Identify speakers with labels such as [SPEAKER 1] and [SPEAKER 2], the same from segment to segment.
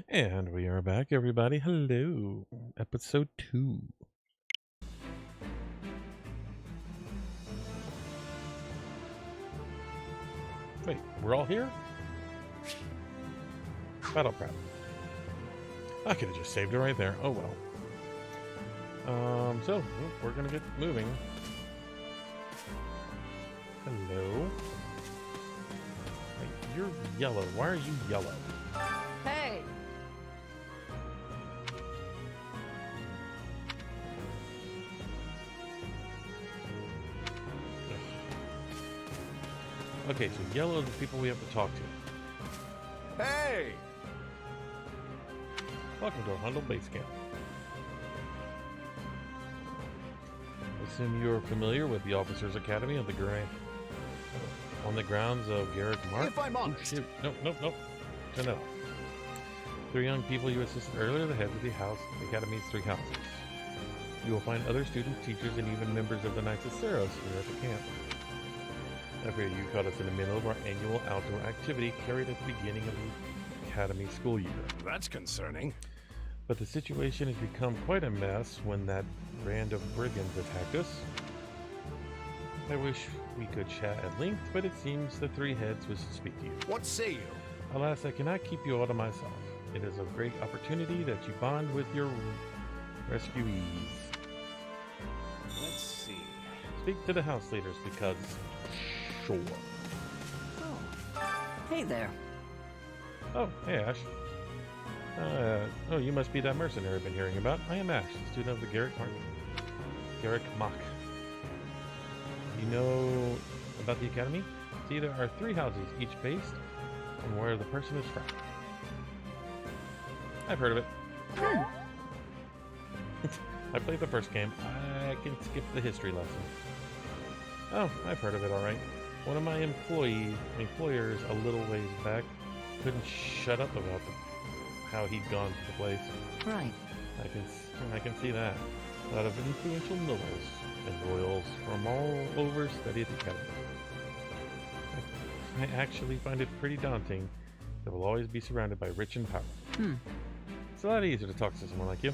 [SPEAKER 1] And we are back, everybody. Hello. Episode 2. Wait, we're all here? Battle prep. I could have just saved it right there. Oh well. We're gonna get moving. Hello. Wait, you're yellow. Why are you yellow?
[SPEAKER 2] Hey!
[SPEAKER 1] Okay, so yellow are the people we have to talk to.
[SPEAKER 3] Hey!
[SPEAKER 1] Welcome to Hundle Base Camp. Assume you're familiar with the Officers Academy of the Gray on the grounds of Garrick Mark.
[SPEAKER 3] If I'm honest.
[SPEAKER 1] Nope. Turn that off. 3 young people you assisted earlier, the heads of the Academy's 3 houses. You will find other students, teachers, and even members of the Knights of Saros here at the camp. I fear you caught us in the middle of our annual outdoor activity carried at the beginning of the Academy school year.
[SPEAKER 3] That's concerning.
[SPEAKER 1] But the situation has become quite a mess when that band of brigands attacked us. I wish we could chat at length, but it seems the 3 heads wish to speak to you.
[SPEAKER 3] What say you?
[SPEAKER 1] Alas, I cannot keep you all to myself. It is a great opportunity that you bond with your rescuees.
[SPEAKER 3] Let's see.
[SPEAKER 1] Speak to the house leaders because... Sure.
[SPEAKER 2] Oh. Hey there.
[SPEAKER 1] Oh, hey Ash. You must be that mercenary I've been hearing about. I am Ash, student of the Garrick Mach. You know about the academy? See, there are 3 houses, each based on where the person is from. I've heard of it. I played the first game. I can skip the history lesson. Oh, I've heard of it, alright. One of my employers a little ways back couldn't shut up about how he'd gone to the place.
[SPEAKER 2] Right.
[SPEAKER 1] I can see that. A lot of influential nobles and royals from all over study at the academy. I actually find it pretty daunting that we'll always be surrounded by rich and powerful. It's a lot easier to talk to someone like you.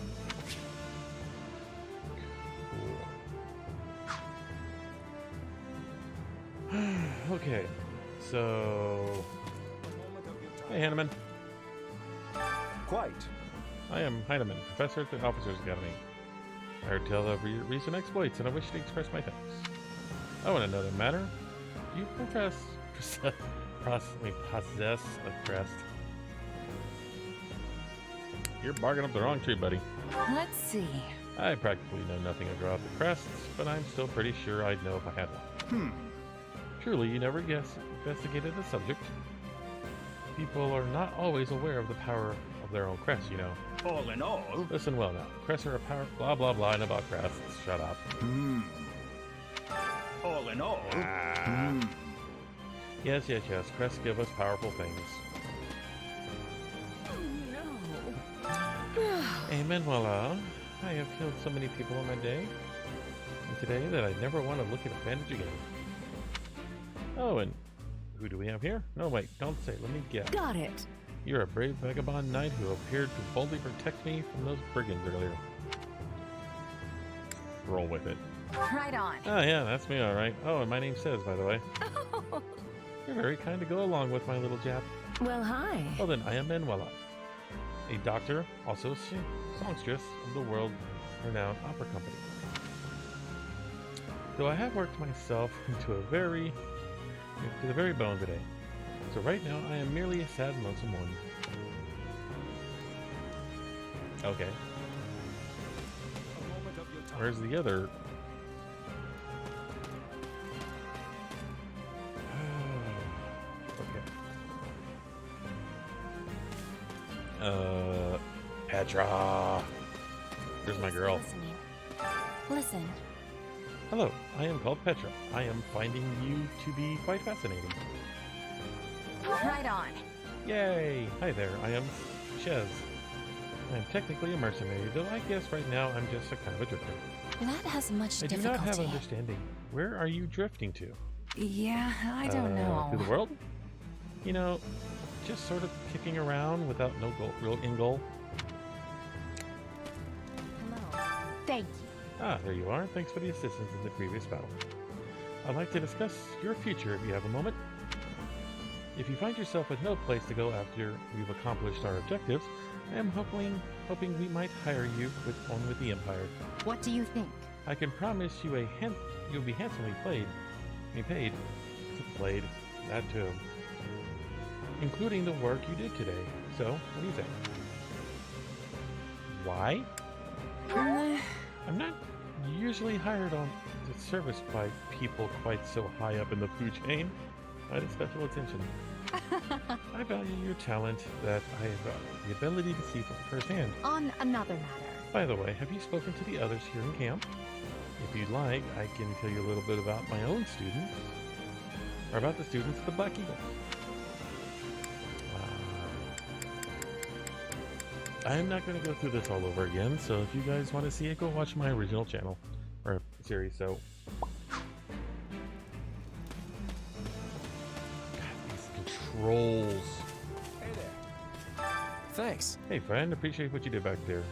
[SPEAKER 1] Cool. Okay, so... Hey, Hanneman.
[SPEAKER 3] Quite.
[SPEAKER 1] I am Heinemann, professor at the Officers Academy. I heard tell of your recent exploits, and I wish to express my thanks. Oh, and another matter. Do you possess a crest? You're barking up the wrong tree, buddy.
[SPEAKER 2] Let's see.
[SPEAKER 1] I practically know nothing about the crests, but I'm still pretty sure I'd know if I had one. Truly, you never investigated the subject. People are not always aware of the power of their own crests, you know.
[SPEAKER 3] All in all.
[SPEAKER 1] Listen well now. Crests are a power... Blah, blah, blah, and about crests. Shut up.
[SPEAKER 3] All in all.
[SPEAKER 1] Yes. Crests give us powerful things.
[SPEAKER 2] Oh, no.
[SPEAKER 1] Amen, voila. I have killed so many people in my day. And today that I never want to look at a bandage again. Oh, and who do we have here? No, wait, don't say. Let me guess.
[SPEAKER 2] Got it.
[SPEAKER 1] You're a brave vagabond knight who appeared to boldly protect me from those brigands earlier. Roll with it.
[SPEAKER 2] Right on.
[SPEAKER 1] Oh, yeah, that's me, all right. Oh, and my name's Says, by the way.
[SPEAKER 2] Oh.
[SPEAKER 1] You're very kind to go along with my little Jap.
[SPEAKER 2] Well, hi.
[SPEAKER 1] Well then, I am Manuela, a doctor, also a songstress of the world-renowned opera company. Though I have worked myself into the very bone today. So right now, I am merely a sad, lonesome one. Okay. Where's the other? Okay. Petra. Here's my girl.
[SPEAKER 2] Listen.
[SPEAKER 1] Hello, I am called Petra. I am finding you to be quite fascinating.
[SPEAKER 2] Right on.
[SPEAKER 1] Yay! Hi there, I am Chez. I am technically a mercenary, though I guess right now I'm just a kind of a drifter.
[SPEAKER 2] That has much
[SPEAKER 1] I do
[SPEAKER 2] difficulty.
[SPEAKER 1] not have understanding. Where are you drifting to?
[SPEAKER 2] Yeah, I don't know.
[SPEAKER 1] To the world? You know, just sort of kicking around without no real end goal.
[SPEAKER 2] Hello. Thank you.
[SPEAKER 1] Ah, there you are. Thanks for the assistance in the previous battle. I'd like to discuss your future if you have a moment. If you find yourself with no place to go after we've accomplished our objectives, I am hoping we might hire you with the Empire.
[SPEAKER 2] What do you think?
[SPEAKER 1] I can promise you you'll be handsomely paid, that too, including the work you did today. So, what do you think? Why? I'm not usually hired on to service by people quite so high up in the food chain. I need special attention. I value your talent that I have the ability to see firsthand.
[SPEAKER 2] On another matter.
[SPEAKER 1] By the way, have you spoken to the others here in camp? If you'd like, I can tell you a little bit about my own students, or about the students of the Black Eagle. I'm not going to go through this all over again, so if you guys want to see it, go watch my original channel, or series, so... Controls.
[SPEAKER 3] Hey there. Thanks.
[SPEAKER 1] Hey friend, appreciate what you did back there.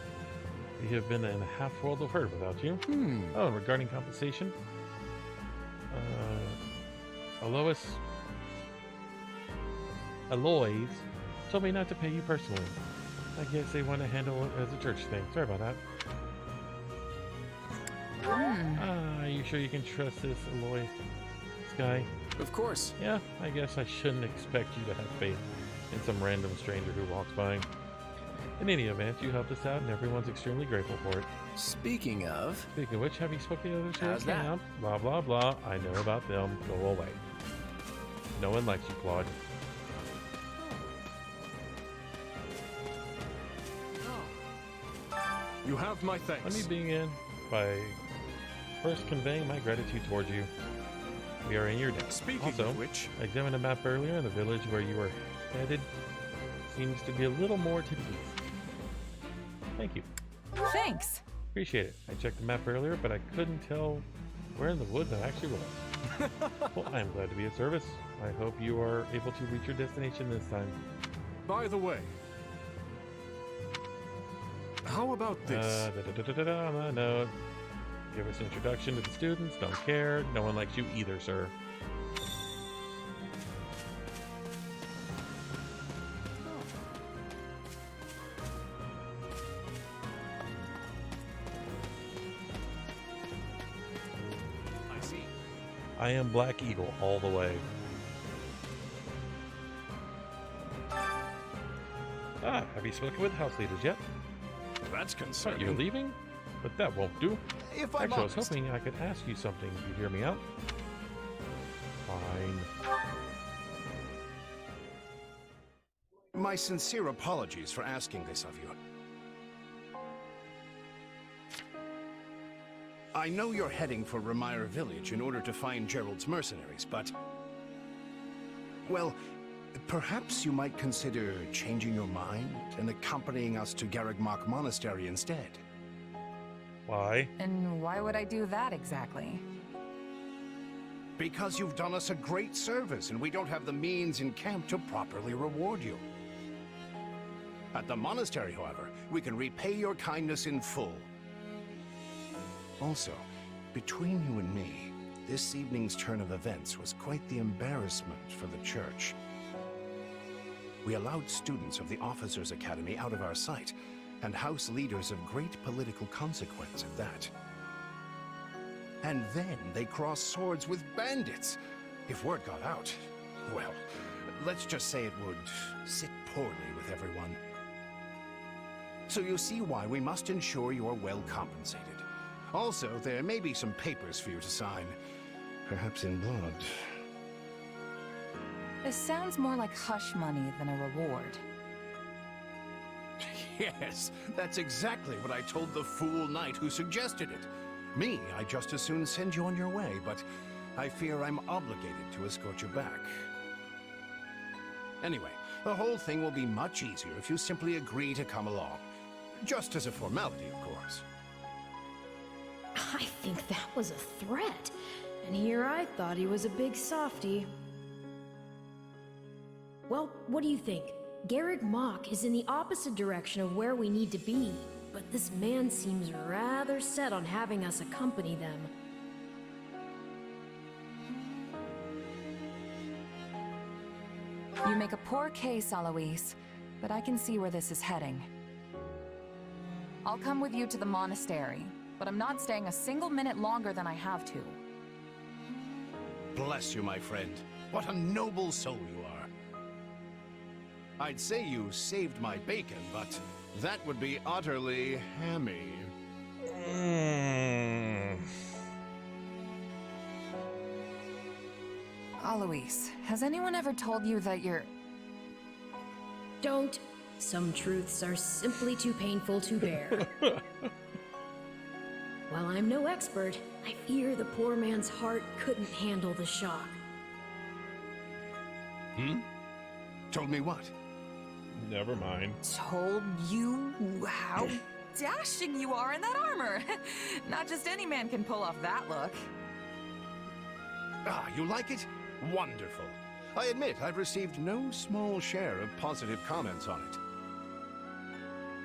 [SPEAKER 1] We have been in a half world of hurt without you. Oh, and regarding compensation, Alois told me not to pay you personally. I guess they want to handle it as a church thing. Sorry about that. Are you sure you can trust this Aloy guy?
[SPEAKER 3] Of course.
[SPEAKER 1] Yeah, I guess I shouldn't expect you to have faith in some random stranger who walks by. In any event, you helped us out and everyone's extremely grateful for it.
[SPEAKER 3] Speaking of
[SPEAKER 1] which, have you spoken to the others here
[SPEAKER 3] How's
[SPEAKER 1] at
[SPEAKER 3] that?
[SPEAKER 1] camp? Blah, blah, blah. I know about them. Go away. No one likes you, Claude.
[SPEAKER 3] you have my thanks.
[SPEAKER 1] Let me begin by first conveying my gratitude towards you. We are in your debt.
[SPEAKER 3] Speaking
[SPEAKER 1] Also,
[SPEAKER 3] of which,
[SPEAKER 1] I examined a map earlier, and the village where you are headed seems to be a little more to the east. Thank you.
[SPEAKER 2] Thanks.
[SPEAKER 1] Appreciate it. I checked the map earlier, but I couldn't tell where in the woods I actually was. Well, I am glad to be of service. I hope you are able to reach your destination this time.
[SPEAKER 3] by the way, how about this?
[SPEAKER 1] No. Give us an introduction to the students. Don't care. No one likes you either, sir.
[SPEAKER 3] I see.
[SPEAKER 1] I am Black Eagle all the way. Ah, have you spoken with house leaders yet?
[SPEAKER 3] That's
[SPEAKER 1] Thought
[SPEAKER 3] concerning.
[SPEAKER 1] you were leaving? But that won't do.
[SPEAKER 3] If I'm
[SPEAKER 1] Actually, I was
[SPEAKER 3] honest,
[SPEAKER 1] hoping I could ask you something. Do you hear me out? Fine.
[SPEAKER 3] my sincere apologies for asking this of you. I know you're heading for Remire Village in order to find Gerald's mercenaries, but... well, perhaps you might consider changing your mind and accompanying us to Garrigmach Monastery instead.
[SPEAKER 1] Why?
[SPEAKER 4] And why would I do that exactly?
[SPEAKER 3] Because you've done us a great service, and we don't have the means in camp to properly reward you. At the monastery, however, we can repay your kindness in full. Also, between you and me, this evening's turn of events was quite the embarrassment for the church. We allowed students of the Officers' Academy out of our sight, and house leaders of great political consequence at that. And then they crossed swords with bandits. If word got out, well, let's just say it would sit poorly with everyone. So you see why we must ensure you are well compensated. Also, there may be some papers for you to sign, perhaps in blood.
[SPEAKER 4] This sounds more like hush money than a reward.
[SPEAKER 3] Yes, that's exactly what I told the fool knight who suggested it. Me, I'd just as soon send you on your way, but I fear I'm obligated to escort you back. Anyway, the whole thing will be much easier if you simply agree to come along. Just as a formality, of course.
[SPEAKER 5] I think that was a threat. And here I thought he was a big softy. Well, what do you think? Garrick Mach is in the opposite direction of where we need to be, but this man seems rather set on having us accompany them.
[SPEAKER 4] You make a poor case, Alois, but I can see where this is heading. I'll come with you to the monastery, but I'm not staying a single minute longer than I have to.
[SPEAKER 3] Bless you, my friend. What a noble soul you are. I'd say you saved my bacon, but that would be utterly hammy.
[SPEAKER 4] Alois, has anyone ever told you that you're...
[SPEAKER 5] Don't. Some truths are simply too painful to bear. While I'm no expert, I fear the poor man's heart couldn't handle the shock.
[SPEAKER 3] Told me what?
[SPEAKER 1] Never mind.
[SPEAKER 4] Told you how dashing you are in that armor. Not just any man can pull off that look.
[SPEAKER 3] Ah, you like it? Wonderful. I admit I've received no small share of positive comments on it.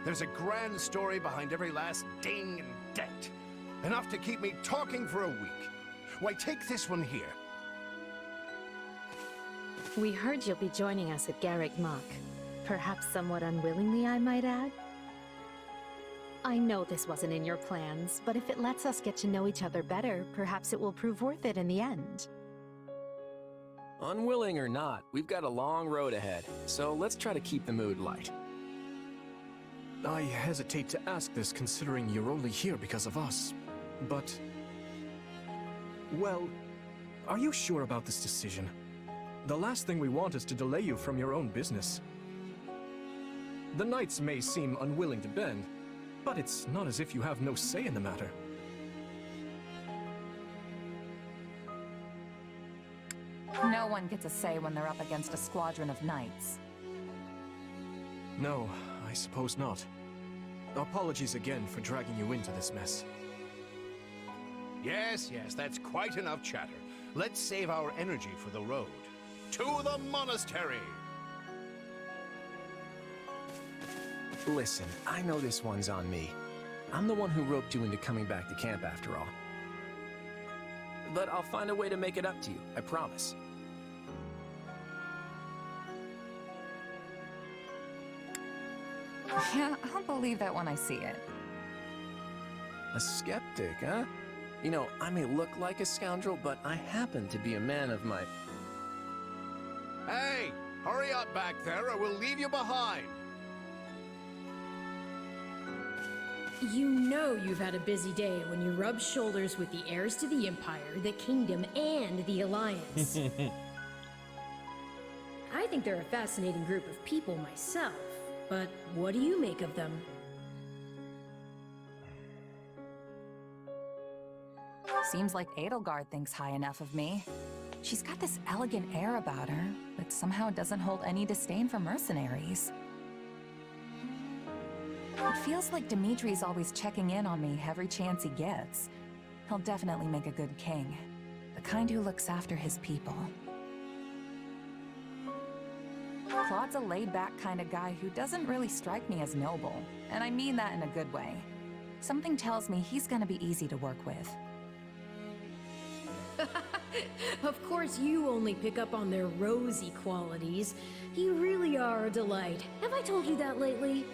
[SPEAKER 3] There's a grand story behind every last ding and dent. Enough to keep me talking for a week. Why, take this one here.
[SPEAKER 2] We heard you'll be joining us at Garrick Mach. Perhaps somewhat unwillingly, I might add. I know this wasn't in your plans, but if it lets us get to know each other better, perhaps it will prove worth it in the end.
[SPEAKER 6] Unwilling or not, we've got a long road ahead, so let's try to keep the mood light.
[SPEAKER 7] I hesitate to ask this considering you're only here because of us, but... Well, are you sure about this decision? The last thing we want is to delay you from your own business. The knights may seem unwilling to bend, but it's not as if you have no say in the matter.
[SPEAKER 4] No one gets a say when they're up against a squadron of knights.
[SPEAKER 7] No, I suppose not. Apologies again for dragging you into this mess.
[SPEAKER 3] Yes, that's quite enough chatter. Let's save our energy for the road. To the monastery!
[SPEAKER 6] Listen, I know this one's on me. I'm the one who roped you into coming back to camp after all. But I'll find a way to make it up to you, I promise.
[SPEAKER 4] Yeah, I'll believe that when I see it.
[SPEAKER 6] A skeptic, huh? You know, I may look like a scoundrel, but I happen to be a man of my...
[SPEAKER 3] Hey! Hurry up back there or we'll leave you behind!
[SPEAKER 5] You know you've had a busy day when you rub shoulders with the heirs to the Empire, the Kingdom, and the Alliance. I think they're a fascinating group of people myself, but what do you make of them?
[SPEAKER 4] Seems like Edelgard thinks high enough of me. She's got this elegant air about her, but somehow doesn't hold any disdain for mercenaries. It feels like Dimitri's always checking in on me every chance he gets. He'll definitely make a good king. The kind who looks after his people. Claude's a laid-back kind of guy who doesn't really strike me as noble, and I mean that in a good way. Something tells me he's gonna be easy to work with.
[SPEAKER 5] Of course you only pick up on their rosy qualities. You really are a delight. Have I told you that lately?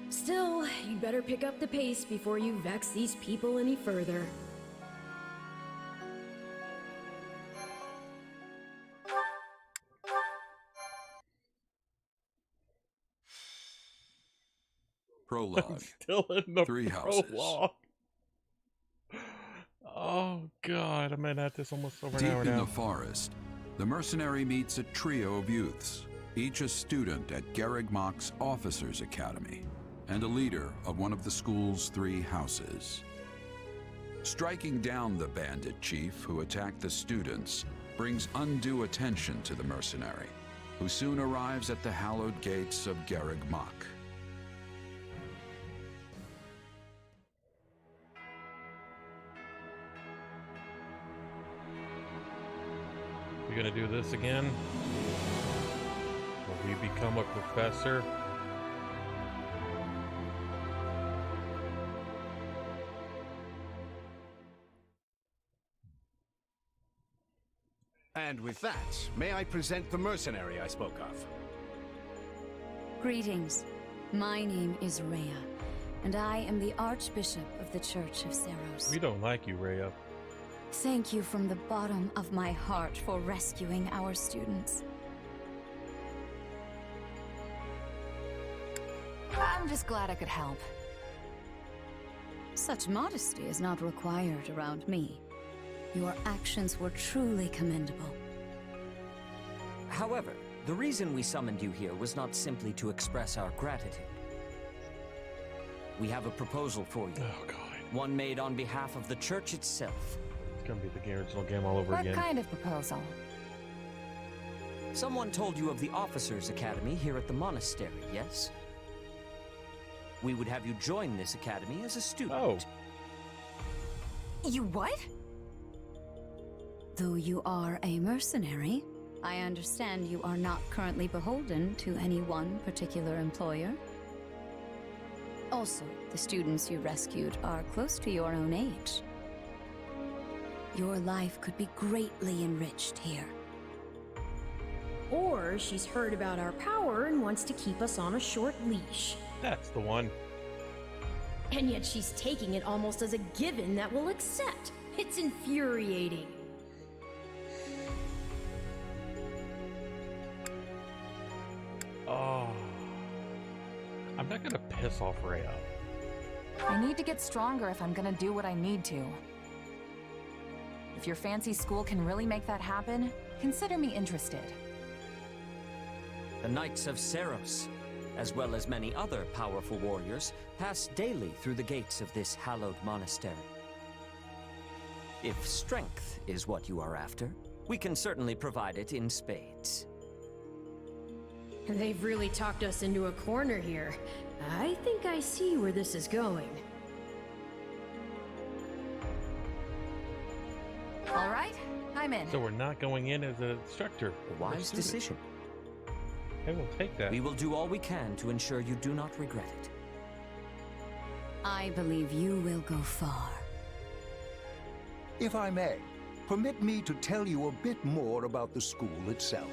[SPEAKER 5] Still, you'd better pick up the pace before you vex these people any further.
[SPEAKER 8] Prologue.
[SPEAKER 1] Still in the
[SPEAKER 8] Three houses.
[SPEAKER 1] prologue. Oh god, I'm been at this almost over an
[SPEAKER 8] Deep
[SPEAKER 1] hour
[SPEAKER 8] in
[SPEAKER 1] now.
[SPEAKER 8] the forest, the mercenary meets a trio of youths, each a student at Garrick Mach's Officers' Academy, and a leader of one of the school's 3 houses. Striking down the bandit chief who attacked the students brings undue attention to the mercenary, who soon arrives at the hallowed gates of Garrick Mach.
[SPEAKER 1] We gonna do this again? Will we become a professor?
[SPEAKER 3] And with that, may I present the mercenary I spoke of?
[SPEAKER 9] Greetings. My name is Rhea, and I am the Archbishop of the Church of Seros.
[SPEAKER 1] We don't like you, Rhea.
[SPEAKER 9] Thank you from the bottom of my heart for rescuing our students.
[SPEAKER 4] I'm just glad I could help.
[SPEAKER 9] Such modesty is not required around me. Your actions were truly commendable.
[SPEAKER 10] However, the reason we summoned you here was not simply to express our gratitude. We have a proposal for you.
[SPEAKER 1] Oh, God.
[SPEAKER 10] One made on behalf of the church itself.
[SPEAKER 1] It's gonna be the original game all over
[SPEAKER 4] What
[SPEAKER 1] again.
[SPEAKER 4] kind of proposal?
[SPEAKER 10] Someone told you of the Officers' Academy here at the monastery, yes? We would have you join this academy as a student.
[SPEAKER 1] Oh.
[SPEAKER 4] You what?
[SPEAKER 9] Though you are a mercenary, I understand you are not currently beholden to any one particular employer. Also, the students you rescued are close to your own age. Your life could be greatly enriched here.
[SPEAKER 5] Or she's heard about our power and wants to keep us on a short leash.
[SPEAKER 1] That's the one.
[SPEAKER 5] And yet she's taking it almost as a given that we'll accept. It's infuriating.
[SPEAKER 1] Oh. I'm not gonna piss off Rhea.
[SPEAKER 4] I need to get stronger if I'm gonna do what I need to. If your fancy school can really make that happen, consider me interested.
[SPEAKER 10] The Knights of Seros, as well as many other powerful warriors, pass daily through the gates of this hallowed monastery. If strength is what you are after, we can certainly provide it in spades.
[SPEAKER 5] They've really talked us into a corner here. I think I see where this is going.
[SPEAKER 4] All right, I'm in.
[SPEAKER 1] So we're not going in as an instructor.
[SPEAKER 10] A
[SPEAKER 1] We're
[SPEAKER 10] wise
[SPEAKER 1] students.
[SPEAKER 10] decision.
[SPEAKER 1] I will take that.
[SPEAKER 10] We will do all we can to ensure you do not regret it.
[SPEAKER 9] I believe you will go far.
[SPEAKER 11] If I may, permit me to tell you a bit more about the school itself.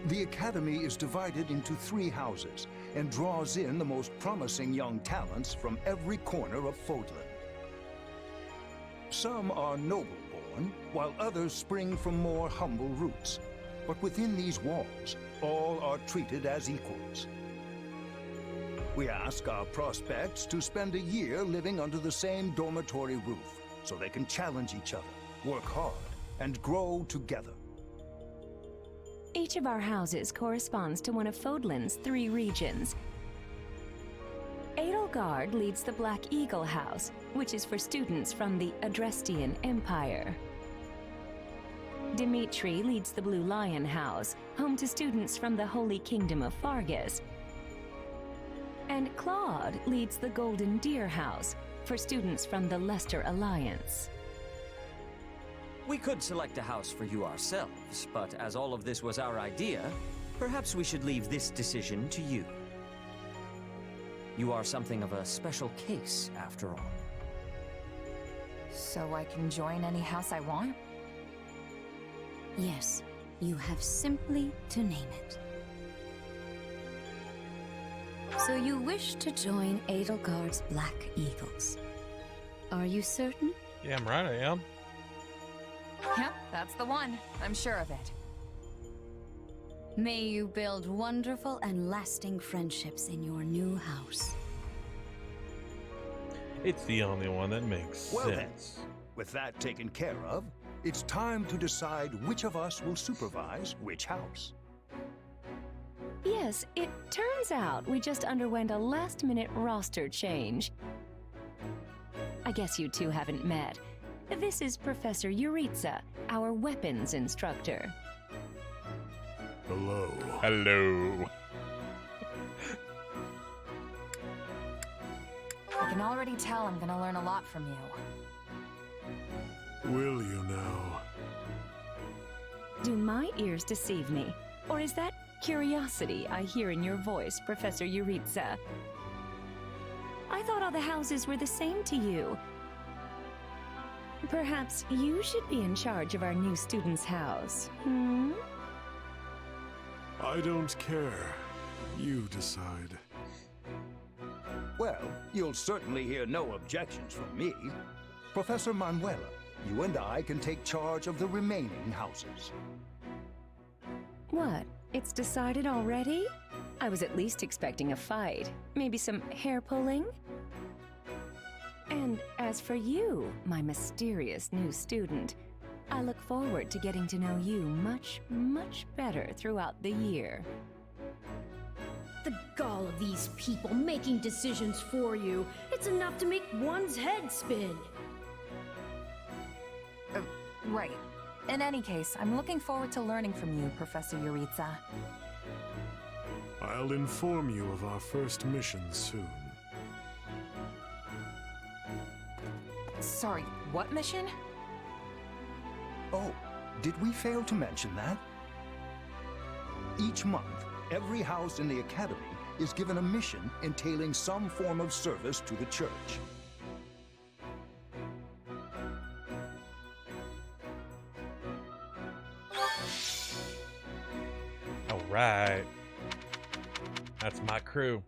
[SPEAKER 11] The Academy is divided into 3 houses and draws in the most promising young talents from every corner of Fodlan. Some are noble-born, while others spring from more humble roots. But within these walls, all are treated as equals. We ask our prospects to spend a year living under the same dormitory roof, so they can challenge each other, work hard, and grow together.
[SPEAKER 12] Each of our houses corresponds to one of Fodlan's 3 regions. Edelgard leads the Black Eagle House, which is for students from the Adrestian Empire. Dimitri leads the Blue Lion House, home to students from the Holy Kingdom of Fargus. And Claude leads the Golden Deer House, for students from the Leicester Alliance.
[SPEAKER 10] We could select a house for you ourselves, but as all of this was our idea, perhaps we should leave this decision to you. You are something of a special case, after all.
[SPEAKER 4] So I can join any house I want?
[SPEAKER 9] Yes, you have simply to name it. So you wish to join Edelgard's Black Eagles. Are you certain?
[SPEAKER 1] Damn right I am.
[SPEAKER 4] Yep, that's the one. I'm sure of it.
[SPEAKER 9] May you build wonderful and lasting friendships in your new house.
[SPEAKER 1] It's the only one that makes
[SPEAKER 11] Well then,
[SPEAKER 1] sense.
[SPEAKER 11] with that taken care of, it's time to decide which of us will supervise which house.
[SPEAKER 12] Yes, it turns out we just underwent a last-minute roster change. I guess you two haven't met. This is Professor Yuritsa, our weapons instructor.
[SPEAKER 11] Hello.
[SPEAKER 1] Hello.
[SPEAKER 4] I can already tell I'm gonna learn a lot from you.
[SPEAKER 11] Will you now?
[SPEAKER 12] Do my ears deceive me? Or is that curiosity I hear in your voice, Professor Yuritsa? I thought all the houses were the same to you. Perhaps you should be in charge of our new student's house, hmm?
[SPEAKER 13] I don't care. You decide.
[SPEAKER 11] Well, you'll certainly hear no objections from me. Professor Manuela, you and I can take charge of the remaining houses.
[SPEAKER 12] What? It's decided already? I was at least expecting a fight. Maybe some hair pulling? And as for you, my mysterious new student, I look forward to getting to know you much, much better throughout the year.
[SPEAKER 5] The gall of these people making decisions for you. It's enough to make one's head spin.
[SPEAKER 4] Right. In any case, I'm looking forward to learning from you, Professor Yuritsa.
[SPEAKER 13] I'll inform you of our first mission soon.
[SPEAKER 4] Sorry, what mission?
[SPEAKER 11] Oh, did we fail to mention that? Each month, every house in the Academy is given a mission entailing some form of service to the Church.
[SPEAKER 1] All right. That's my crew.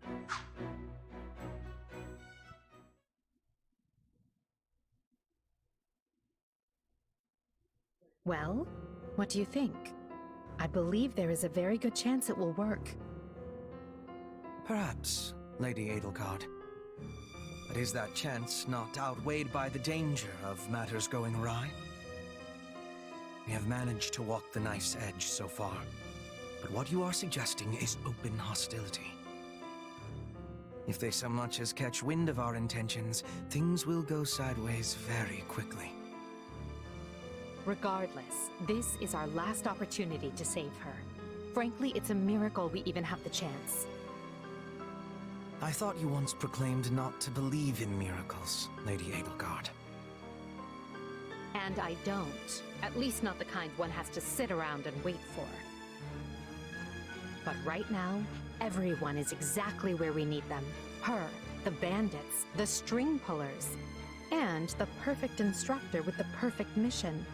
[SPEAKER 2] Well, what do you think? I believe there is a very good chance it will work.
[SPEAKER 6] Perhaps, Lady Edelgard. But is that chance not outweighed by the danger of matters going awry? We have managed to walk the knife's edge so far, but what you are suggesting is open hostility. If they so much as catch wind of our intentions, things will go sideways very quickly.
[SPEAKER 2] Regardless, this is our last opportunity to save her. Frankly, it's a miracle we even have the chance.
[SPEAKER 6] I thought you once proclaimed not to believe in miracles, Lady Edelgard.
[SPEAKER 2] And I don't. At least not the kind one has to sit around and wait for. But right now, everyone is exactly where we need them. Her, the bandits, the string pullers, and the perfect instructor with the perfect mission.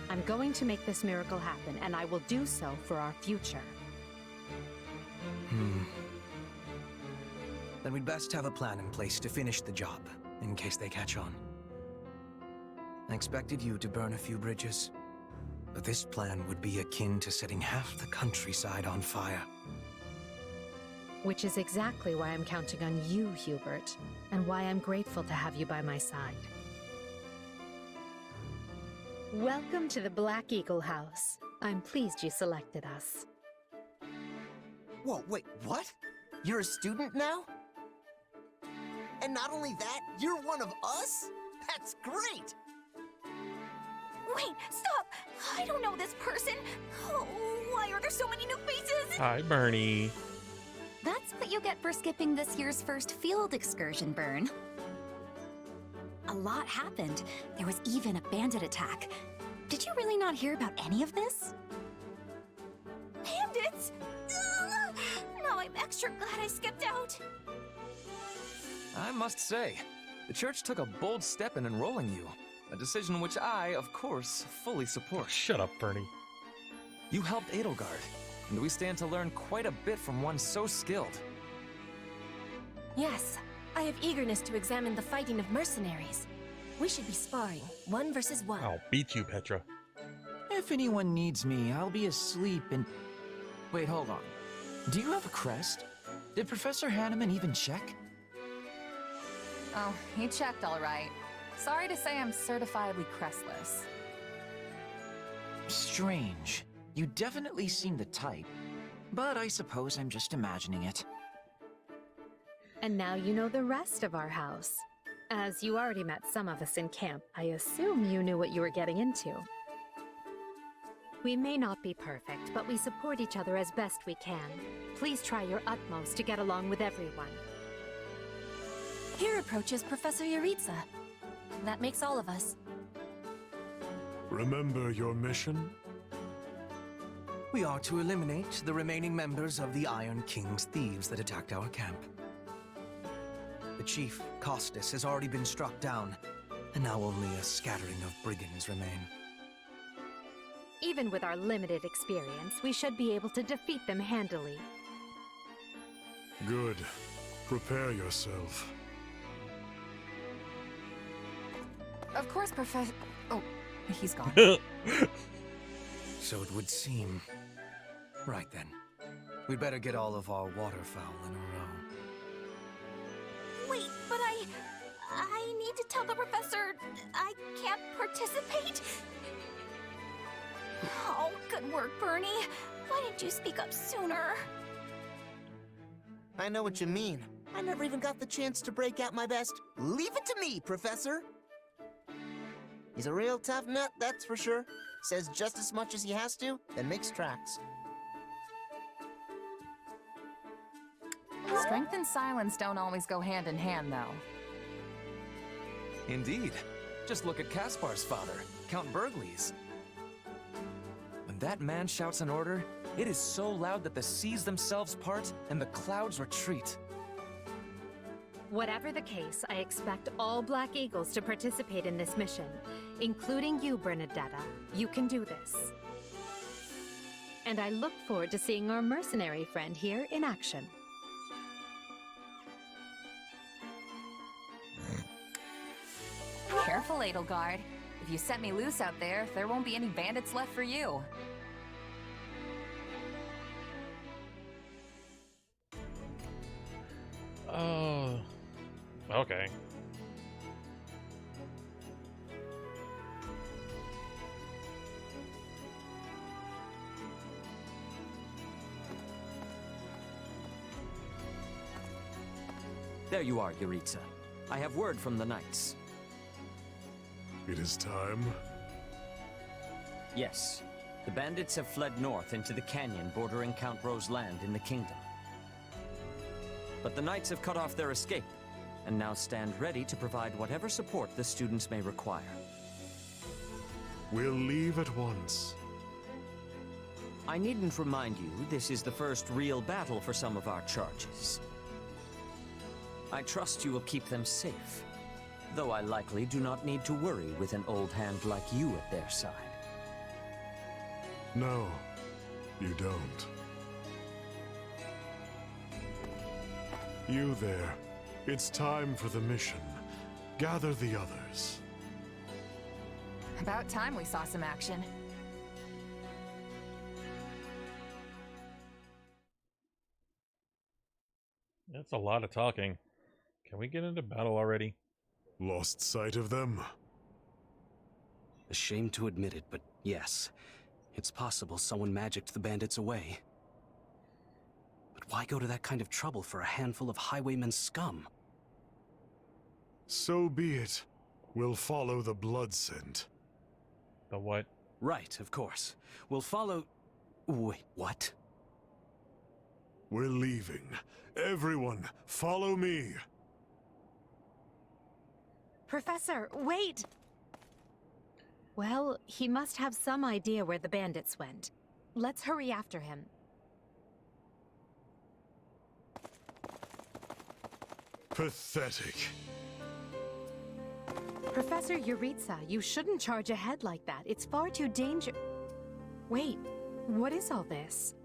[SPEAKER 2] I'm going to make this miracle happen, and I will do so for our future.
[SPEAKER 6] Then we'd best have a plan in place to finish the job, in case they catch on. I expected you to burn a few bridges, but this plan would be akin to setting half the countryside on fire.
[SPEAKER 2] Which is exactly why I'm counting on you, Hubert, and why I'm grateful to have you by my side. Welcome to the Black Eagle House. I'm pleased you selected us.
[SPEAKER 14] Whoa, wait, what? You're a student now? And not only that, you're one of us? That's great!
[SPEAKER 15] Wait, stop! I don't know this person! Oh, why are there so many new faces?
[SPEAKER 1] Hi, Bernie.
[SPEAKER 15] That's what you get for skipping this year's first field excursion, Bern. A lot happened. There was even a bandit attack. Did you really not hear about any of this? Bandits? Ugh! Now I'm extra glad I skipped out.
[SPEAKER 6] I must say, the church took a bold step in enrolling you. A decision which I, of course, fully support.
[SPEAKER 1] Shut up, Bernie.
[SPEAKER 6] You helped Edelgard, and we stand to learn quite a bit from one so skilled.
[SPEAKER 16] Yes, I have eagerness to examine the fighting of mercenaries. We should be sparring, 1 versus 1.
[SPEAKER 1] I'll beat you, Petra.
[SPEAKER 17] If anyone needs me, I'll be asleep and... Wait, hold on. Do you have a crest? Did Professor Hanneman even check?
[SPEAKER 4] Oh, he checked all right. Sorry to say I'm certifiably crestless.
[SPEAKER 17] Strange. You definitely seem the type. But I suppose I'm just imagining it.
[SPEAKER 2] And now you know the rest of our house. As you already met some of us in camp, I assume you knew what you were getting into. We may not be perfect, but we support each other as best we can. Please try your utmost to get along with everyone.
[SPEAKER 16] Here approaches Professor Yuritsa. That makes all of us.
[SPEAKER 13] Remember your mission?
[SPEAKER 6] We are to eliminate the remaining members of the Iron King's thieves that attacked our camp. The chief, Costas, has already been struck down, and now only a scattering of brigands remain.
[SPEAKER 2] Even with our limited experience, we should be able to defeat them handily.
[SPEAKER 13] Good. Prepare yourself.
[SPEAKER 4] Of course, Professor... Oh, he's gone.
[SPEAKER 6] So it would seem. Right then. We'd better get all of our waterfowl in a row.
[SPEAKER 15] Wait, but I need to tell the professor I can't participate. Oh, good work, Bernie. Why didn't you speak up sooner?
[SPEAKER 14] I know what you mean. I never even got the chance to break out my best. Leave it to me, Professor. He's a real tough nut, that's for sure. Says just as much as he has to, then makes tracks.
[SPEAKER 4] Strength and silence don't always go hand in hand, though.
[SPEAKER 17] Indeed. Just look at Kaspar's father, Count Burgles. When that man shouts an order, it is so loud that the seas themselves part and the clouds retreat.
[SPEAKER 2] Whatever the case, I expect all Black Eagles to participate in this mission, including you, Bernadetta. You can do this. And I look forward to seeing our mercenary friend here in action.
[SPEAKER 4] Careful, Edelgard. If you set me loose out there won't be any bandits left for you.
[SPEAKER 1] Oh. Okay.
[SPEAKER 10] There you are, Yuritsa. I have word from the knights.
[SPEAKER 13] It is time.
[SPEAKER 10] Yes. The bandits have fled north into the canyon bordering Count Ro's land in the kingdom. But the knights have cut off their escape, and now stand ready to provide whatever support the students may require.
[SPEAKER 13] We'll leave at once.
[SPEAKER 10] I needn't remind you, this is the first real battle for some of our charges. I trust you will keep them safe, though I likely do not need to worry with an old hand like you at their side.
[SPEAKER 13] No, you don't. You there. It's time for the mission. Gather the others.
[SPEAKER 4] About time we saw some action.
[SPEAKER 1] That's a lot of talking. Can we get into battle already?
[SPEAKER 13] Lost sight of them?
[SPEAKER 18] A shame to admit it, but yes. It's possible someone magicked the bandits away. But why go to that kind of trouble for a handful of highwaymen scum?
[SPEAKER 13] So be it. We'll follow the blood scent.
[SPEAKER 1] The what?
[SPEAKER 18] Right, of course. We'll follow... Wait, what?
[SPEAKER 13] We're leaving. Everyone, follow me.
[SPEAKER 2] Professor, wait! Well, he must have some idea where the bandits went. Let's hurry after him.
[SPEAKER 13] Pathetic.
[SPEAKER 2] Professor Yuritsa, you shouldn't charge ahead like that. It's far too dangerous. Wait, what is all this?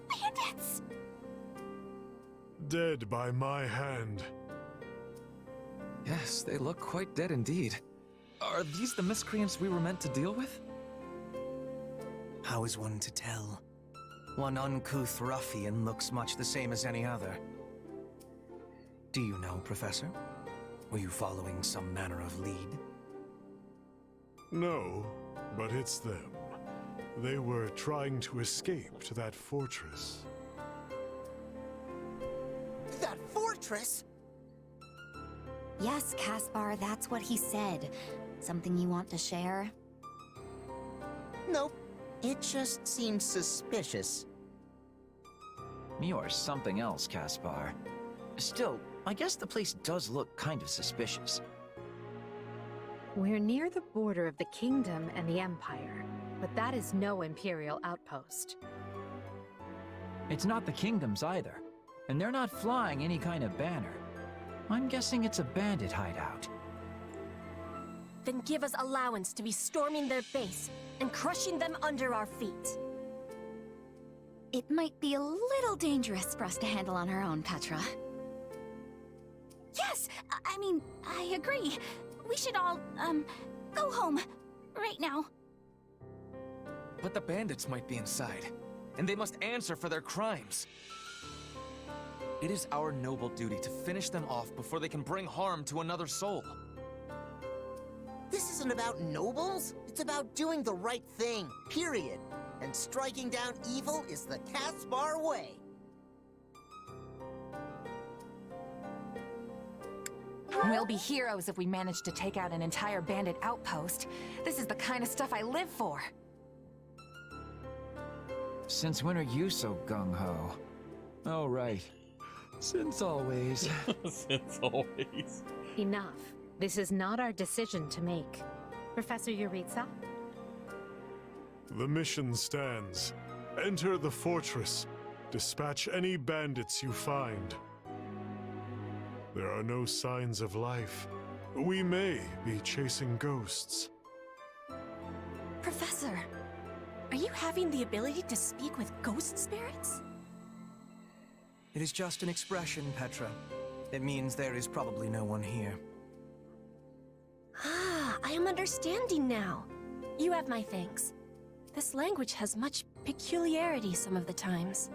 [SPEAKER 15] Bandits!
[SPEAKER 13] Dead by my hand.
[SPEAKER 17] Yes, they look quite dead indeed. Are these the miscreants we were meant to deal with?
[SPEAKER 6] How is one to tell? One uncouth ruffian looks much the same as any other. Do you know, Professor? Were you following some manner of lead?
[SPEAKER 13] No, but it's them. They were trying to escape to that fortress.
[SPEAKER 14] That fortress?
[SPEAKER 15] Yes, Kaspar, that's what he said. Something you want to share?
[SPEAKER 14] Nope. It just seems suspicious.
[SPEAKER 17] You're something else, Kaspar. Still, I guess the place does look kind of suspicious.
[SPEAKER 2] We're near the border of the kingdom and the Empire. but that is no Imperial outpost.
[SPEAKER 19] It's not the Kingdom's either, and they're not flying any kind of banner. I'm guessing it's a bandit hideout.
[SPEAKER 16] Then give us allowance to be storming their base and crushing them under our feet.
[SPEAKER 15] It might be a little dangerous for us to handle on our own, Petra. Yes! I mean, I agree. We should all, go home. Right now.
[SPEAKER 17] But the bandits might be inside, and they must answer for their crimes. It is our noble duty to finish them off before they can bring harm to another soul.
[SPEAKER 14] This isn't about nobles. It's about doing the right thing, period. And striking down evil is the Caspar way.
[SPEAKER 4] We'll be heroes if we manage to take out an entire bandit outpost. This is the kind of stuff I live for.
[SPEAKER 19] Since when are you so gung-ho? Oh, right. Since always.
[SPEAKER 1] Since always.
[SPEAKER 2] Enough. This is not our decision to make. Professor Yuritsa?
[SPEAKER 13] The mission stands. Enter the fortress. Dispatch any bandits you find. There are no signs of life. We may be chasing ghosts.
[SPEAKER 16] Professor, are you having the ability to speak with ghost spirits?
[SPEAKER 6] It is just an expression, Petra. It means there is probably no one here.
[SPEAKER 16] Ah, I am understanding now. You have my thanks. This language has much peculiarity some of the times.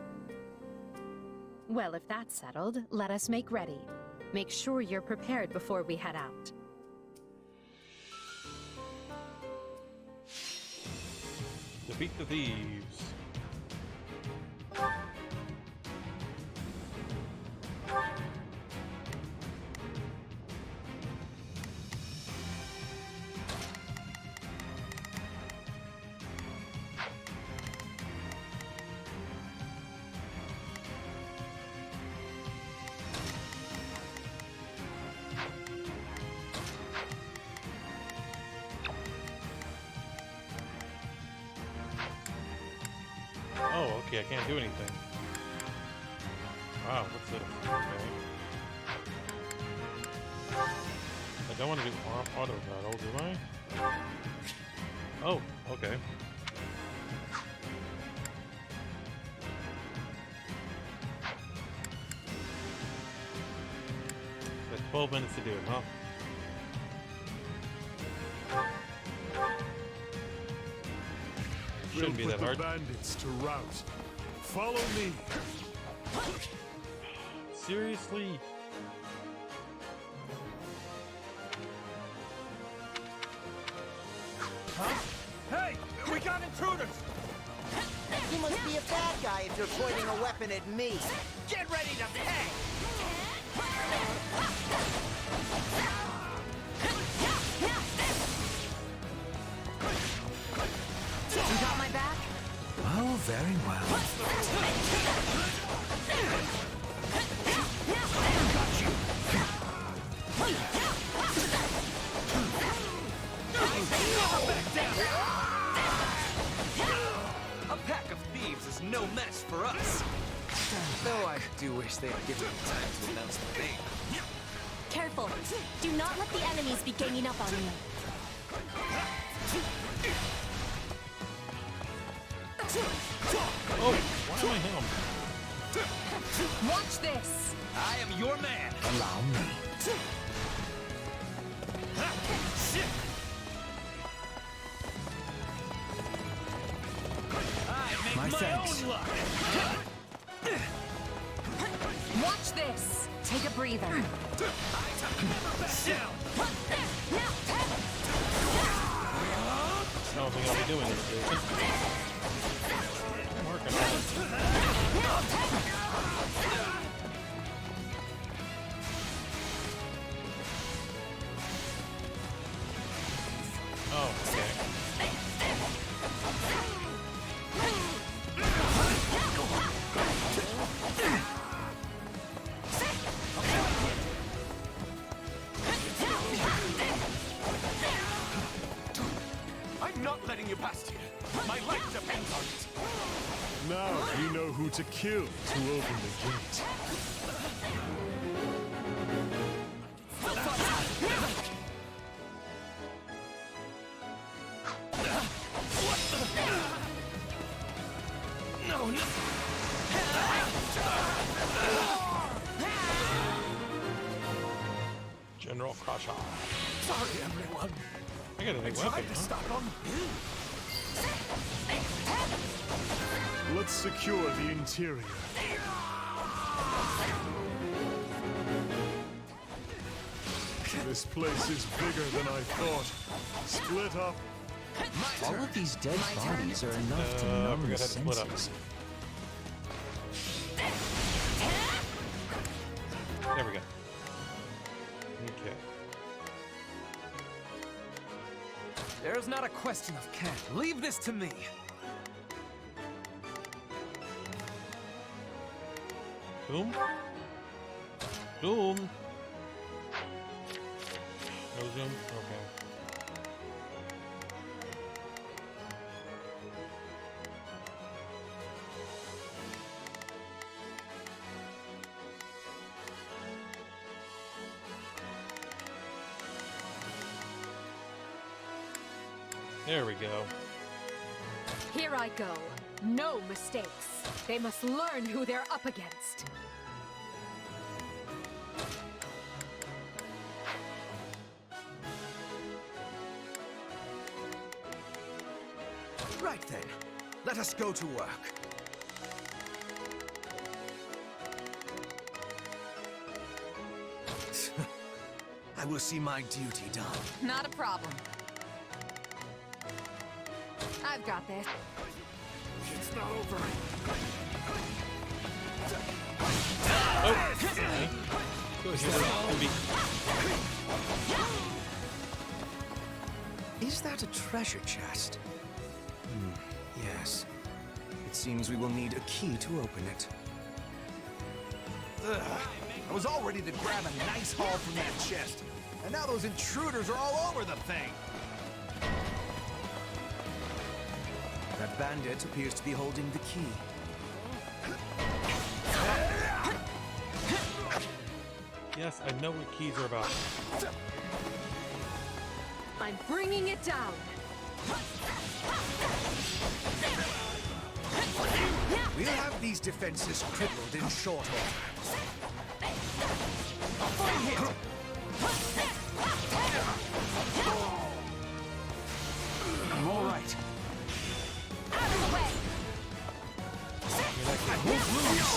[SPEAKER 2] Well, if that's settled, let us make ready. Make sure you're prepared before we head out.
[SPEAKER 1] Defeat the thieves. Oh, okay, I can't do anything. Wow, what's this? Okay. I don't want to do auto battle, do I? Oh, okay. That's 12 minutes to do it, huh? Shouldn't be that hard.
[SPEAKER 13] Bandits to rout. Follow me.
[SPEAKER 1] Seriously?
[SPEAKER 14] Huh?
[SPEAKER 17] Hey! We got intruders!
[SPEAKER 14] You must be a bad guy if you're pointing a weapon at me.
[SPEAKER 17] Get ready to pay!
[SPEAKER 4] You got my back?
[SPEAKER 6] Oh, very well.
[SPEAKER 17] Got you! Never back down! A pack of thieves is no match for us. Though I do wish they had given me time to announce the name.
[SPEAKER 16] Careful. Do not let the enemies be ganging up on you.
[SPEAKER 1] Oh, why am I him?
[SPEAKER 4] Watch this!
[SPEAKER 17] I am your man!
[SPEAKER 6] Allow me.
[SPEAKER 17] I make
[SPEAKER 6] My
[SPEAKER 17] my
[SPEAKER 6] thanks.
[SPEAKER 17] own luck!
[SPEAKER 4] Watch this! Take a breather.
[SPEAKER 17] I never back down!
[SPEAKER 1] I don't think I'll be doing this, Jason. I'm working on it. Oh, okay.
[SPEAKER 17] I'm not letting you past here!
[SPEAKER 13] We know who to kill to open the gate.
[SPEAKER 1] General Crusher.
[SPEAKER 7] Sorry, everyone.
[SPEAKER 1] I got a new
[SPEAKER 7] tried
[SPEAKER 1] weapon,
[SPEAKER 7] to
[SPEAKER 1] huh?
[SPEAKER 7] stop him.
[SPEAKER 13] Let's secure the interior. This place is bigger than I thought. Split up.
[SPEAKER 19] All of these dead bodies are enough to numb the senses.
[SPEAKER 1] There we go. Okay.
[SPEAKER 17] There's not a question of can. Leave this to me.
[SPEAKER 1] Boom. Boom. No zoom? Okay. There we go.
[SPEAKER 2] Here I go. No mistakes. They must learn who they're up against.
[SPEAKER 6] Right then, let us go to work. I will see my duty done.
[SPEAKER 4] Not a problem. I've got this.
[SPEAKER 7] It's not over.
[SPEAKER 6] Is that a treasure chest? Yes. It seems we will need a key to open it.
[SPEAKER 20] Ugh. I was all ready to grab a nice haul from that chest, and now those intruders are all over the thing.
[SPEAKER 6] That bandit appears to be holding the key.
[SPEAKER 1] Yes, I know what keys are about.
[SPEAKER 2] I'm bringing it down.
[SPEAKER 6] We'll have these defenses crippled in short order. A fine hit!
[SPEAKER 20] I'm all right.
[SPEAKER 2] Out of the way!
[SPEAKER 20] I won't lose!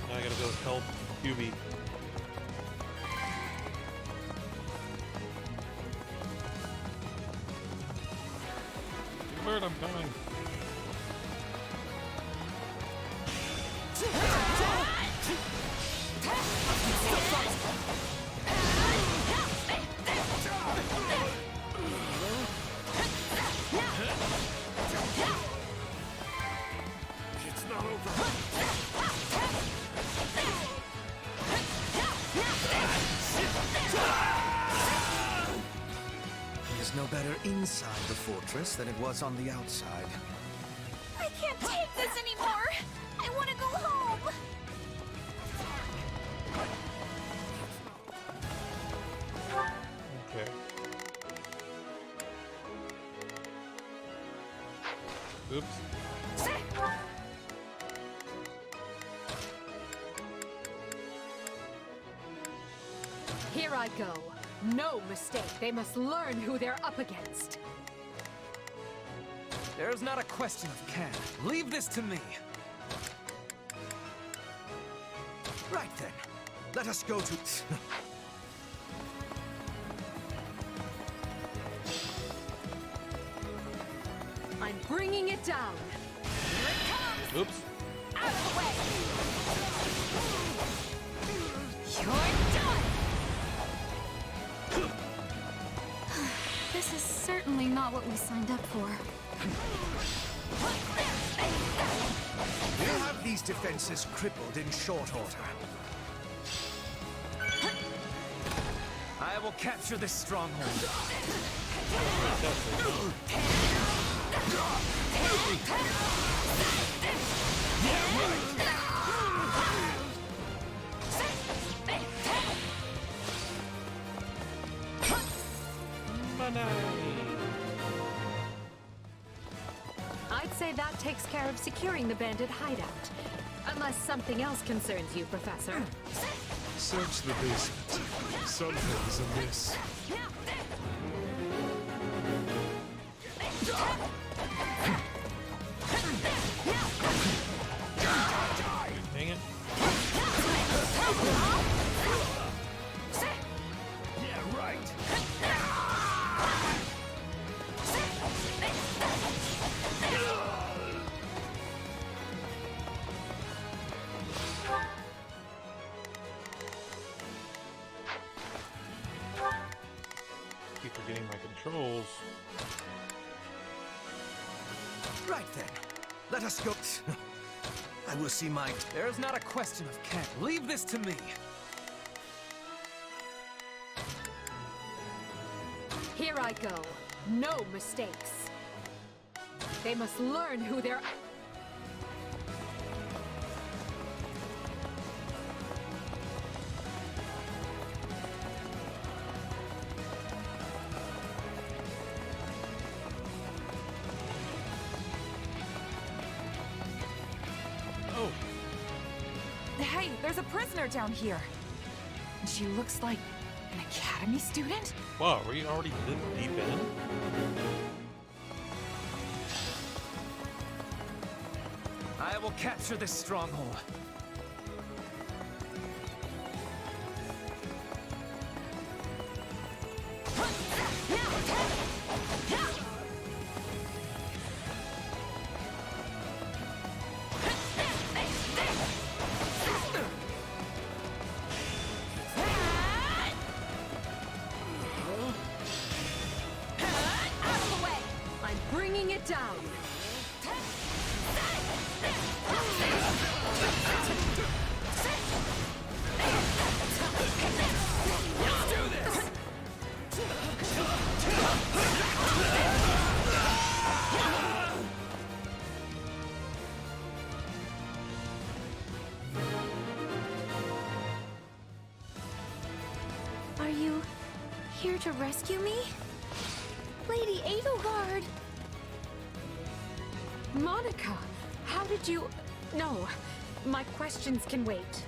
[SPEAKER 1] Now I gotta go help QB. Bird, I'm coming.
[SPEAKER 7] It's not over.
[SPEAKER 6] It is no better inside the fortress than it was on the outside.
[SPEAKER 15] I can't take this anymore! I want to go home!
[SPEAKER 1] Okay. Oops.
[SPEAKER 2] Here I go. No mistake. They must learn who they're up against.
[SPEAKER 17] There's not a question of can. Leave this to me.
[SPEAKER 6] Right then, let us go to...
[SPEAKER 2] I'm bringing it down.
[SPEAKER 15] Here it comes!
[SPEAKER 1] Oops.
[SPEAKER 15] Out of the way! You're done! This is certainly not what we signed up for.
[SPEAKER 6] We'll have these defenses crippled in short order.
[SPEAKER 17] I will capture this stronghold. Yeah, right.
[SPEAKER 2] I'd say that takes care of securing the bandit hideout. Unless something else concerns you, Professor.
[SPEAKER 13] Search the basement. Something's amiss.
[SPEAKER 1] Dang it.
[SPEAKER 17] Yeah, right.
[SPEAKER 1] Keep forgetting my controls.
[SPEAKER 6] Right then. Let us go. I will see my...
[SPEAKER 17] There is not a question of can't. Leave this to me.
[SPEAKER 2] Here I go. No mistakes. They must learn who they're...
[SPEAKER 1] Oh.
[SPEAKER 4] Hey, there's a prisoner down here. She looks like an academy student?
[SPEAKER 1] Wow, were you already this deep in?
[SPEAKER 17] I will capture this stronghold.
[SPEAKER 2] I'm bringing it down.
[SPEAKER 17] Let's do this!
[SPEAKER 16] Are you here to rescue me? Lady Edelgard!
[SPEAKER 2] Monica, how did you... No, my questions can wait.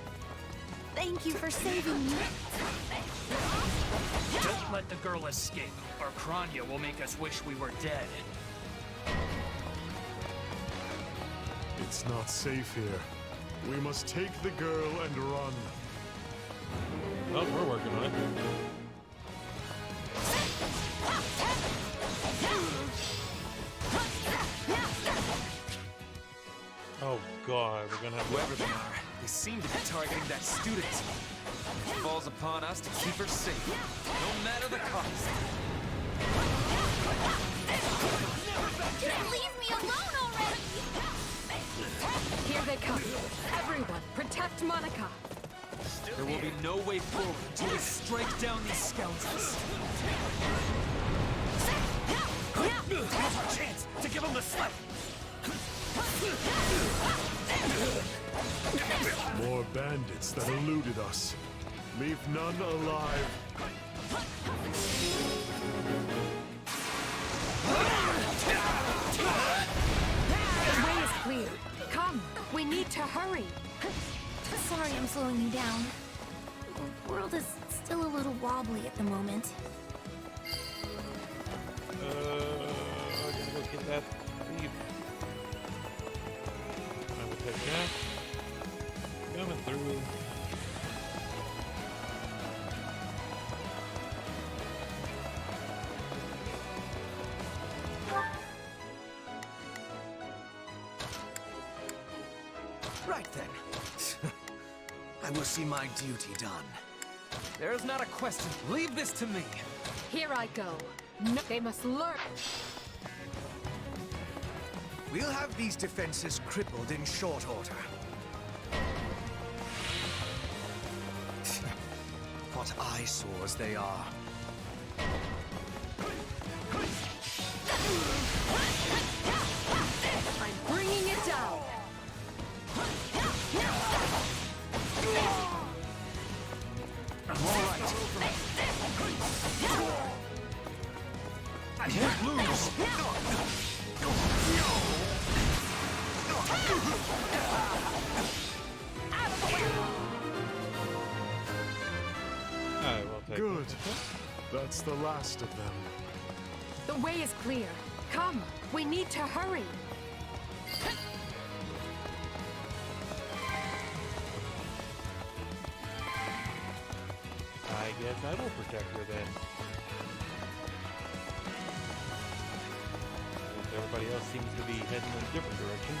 [SPEAKER 16] Thank you for saving me.
[SPEAKER 21] Don't let the girl escape, or Kranya will make us wish we were dead.
[SPEAKER 13] It's not safe here. We must take the girl and run.
[SPEAKER 1] Well, we're working on it. Oh god, we're gonna have
[SPEAKER 17] Whoever they are, they seem to be targeting that student. It falls upon us to keep her safe, no matter the cost.
[SPEAKER 16] Just leave me alone already!
[SPEAKER 2] Here they come. Everyone, protect Monica.
[SPEAKER 17] There will be no way forward until we strike down these scoundrels.
[SPEAKER 21] Now's our chance to give them the slip!
[SPEAKER 13] More bandits that eluded us. Leave none alive.
[SPEAKER 2] The way is clear. Come, we need to hurry.
[SPEAKER 16] Sorry I'm slowing you down. The world is still a little wobbly at the moment.
[SPEAKER 1] I gotta go get that thief. I will take that. Coming through.
[SPEAKER 6] Right then. I will see my duty done.
[SPEAKER 17] There is not a question. Leave this to me.
[SPEAKER 2] Here I go. No, they must learn.
[SPEAKER 6] We'll have these defenses crippled in short order. What eyesores they are.
[SPEAKER 5] I'm bringing it down.
[SPEAKER 20] I'm all right. I won't lose.
[SPEAKER 1] I will take
[SPEAKER 13] Good.
[SPEAKER 1] it.
[SPEAKER 13] That's the last of them.
[SPEAKER 5] The way is clear. Come, we need to hurry.
[SPEAKER 1] I guess I will protect her then. Since everybody else seems to be heading in a different direction.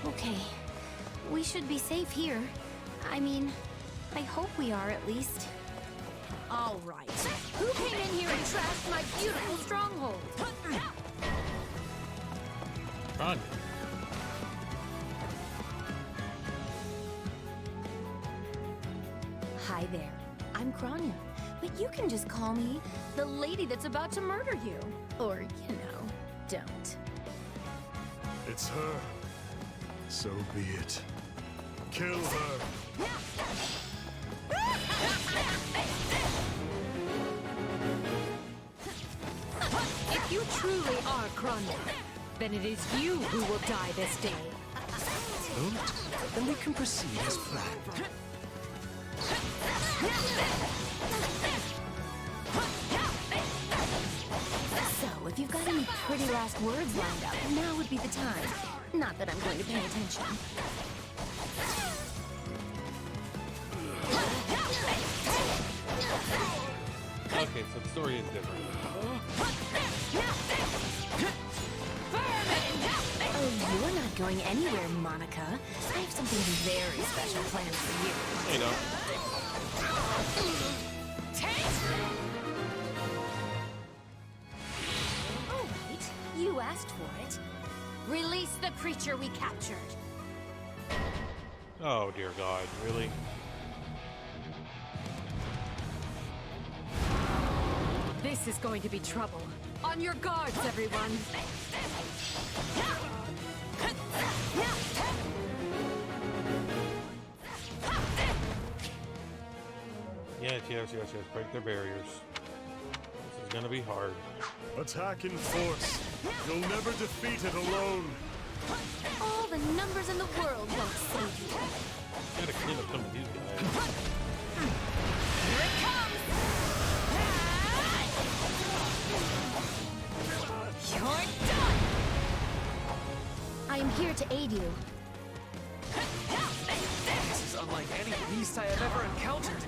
[SPEAKER 15] Okay. We should be safe here. I mean, I hope we are at least.
[SPEAKER 5] All right. Who came in here and trashed my beautiful stronghold?
[SPEAKER 1] Run.
[SPEAKER 15] Hi there. I'm Kranya. But you can just call me the lady that's about to murder you. Or, you know, don't.
[SPEAKER 13] It's her. So be it. Kill her.
[SPEAKER 5] If you truly are Kranya, then it is you who will die this day.
[SPEAKER 3] Don't? Then we can proceed as planned.
[SPEAKER 15] So, if you've got any pretty last words lined up, now would be the time. Not that I'm going to pay attention.
[SPEAKER 1] Okay, so the story is different.
[SPEAKER 15] Oh, you're not going anywhere, Monica. I have something very special planned for you.
[SPEAKER 1] Hey, don't.
[SPEAKER 5] All right, you asked for it. Release the creature we captured.
[SPEAKER 1] Oh, dear God, really?
[SPEAKER 5] This is going to be trouble. On your guards, everyone.
[SPEAKER 1] Yes. Break their barriers. This is gonna be hard.
[SPEAKER 13] Attack in force. You'll never defeat it alone.
[SPEAKER 15] All the numbers in the world won't save you.
[SPEAKER 1] Gotta clean up some of these guys.
[SPEAKER 5] Here it comes!
[SPEAKER 15] You're done! I am here to aid you.
[SPEAKER 17] This is unlike any beast I have ever encountered.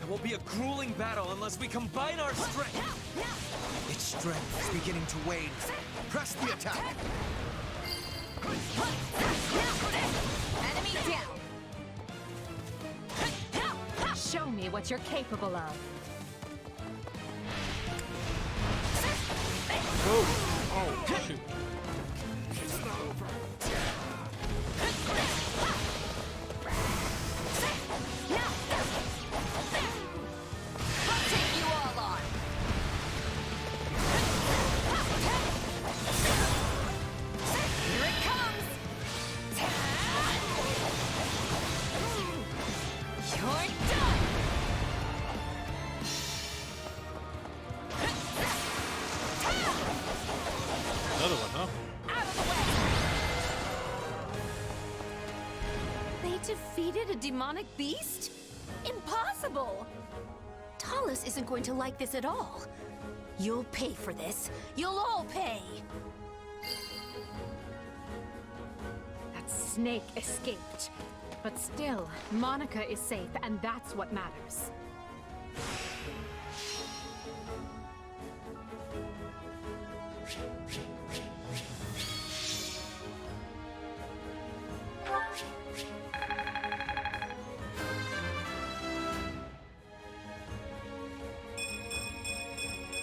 [SPEAKER 17] It will be a grueling battle unless we combine our strength.
[SPEAKER 6] Its strength is beginning to wane. Press the attack.
[SPEAKER 5] Enemy down! Show me what you're capable of.
[SPEAKER 1] Oh, shoot.
[SPEAKER 5] I'll take you all on. Here it comes. You're done.
[SPEAKER 1] Another one, huh?
[SPEAKER 15] They defeated a demonic beast? Impossible! Talus isn't going to like this at all. You'll pay for this. You'll all pay!
[SPEAKER 5] That snake escaped. But still, Monica is safe, and that's what matters.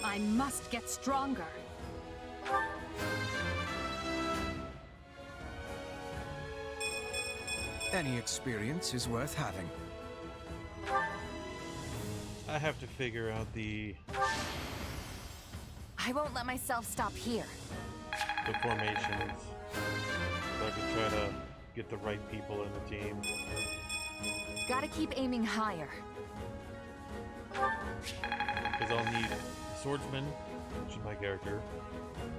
[SPEAKER 2] I must get stronger.
[SPEAKER 6] Any experience is worth having.
[SPEAKER 1] I have to figure out the
[SPEAKER 4] I won't let myself stop here.
[SPEAKER 1] formations so I can try to get the right people in the team.
[SPEAKER 4] Gotta keep aiming higher.
[SPEAKER 1] Because I'll need Swordsman, which is my character.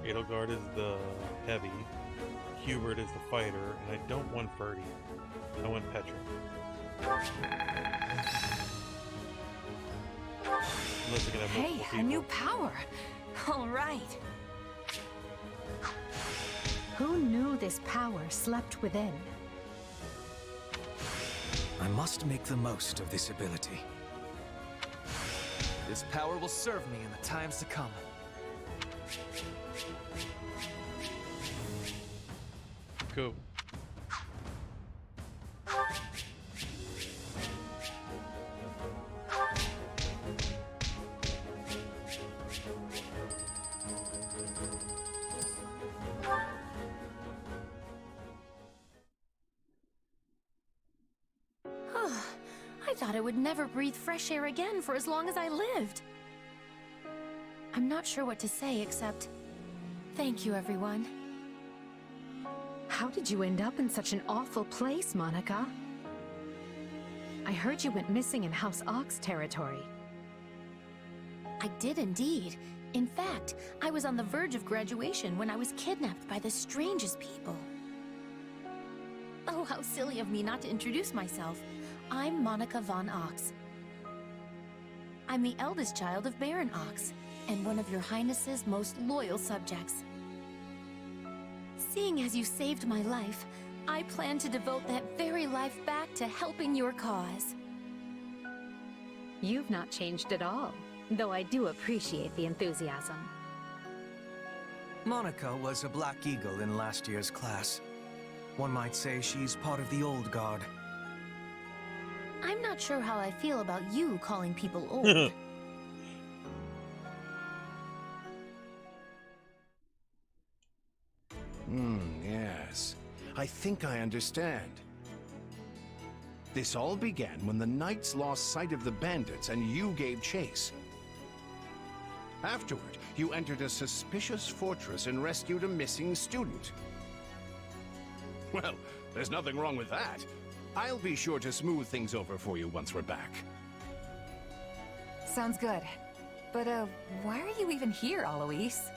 [SPEAKER 1] Edelgard is the heavy. Hubert is the fighter. And I don't want Ferdy. I want Petra. Unless I can have multiple
[SPEAKER 4] Hey,
[SPEAKER 1] people.
[SPEAKER 4] a new power. All right.
[SPEAKER 2] Who knew this power slept within?
[SPEAKER 6] I must make the most of this ability.
[SPEAKER 17] This power will serve me in the times to come.
[SPEAKER 1] Cool.
[SPEAKER 16] I thought I would never breathe fresh air again for as long as I lived. I'm not sure what to say except thank you, everyone.
[SPEAKER 2] How did you end up in such an awful place, Monica? I heard you went missing in House Ox territory.
[SPEAKER 16] I did indeed. In fact, I was on the verge of graduation when I was kidnapped by the strangest people. Oh, how silly of me not to introduce myself. I'm Monica von Ox. I'm the eldest child of Baron Ox, and one of your Highness's most loyal subjects. Seeing as you saved my life, I plan to devote that very life back to helping your cause.
[SPEAKER 2] You've not changed at all, though I do appreciate the enthusiasm.
[SPEAKER 6] Monica was a Black Eagle in last year's class. One might say she's part of the old guard.
[SPEAKER 16] I'm not sure how I feel about you calling people old.
[SPEAKER 3] Yes. I think I understand. This all began when the knights lost sight of the bandits and you gave chase. Afterward, you entered a suspicious fortress and rescued a missing student. Well, there's nothing wrong with that. I'll be sure to smooth things over for you once we're back.
[SPEAKER 4] Sounds good. But, why are you even here, Alois?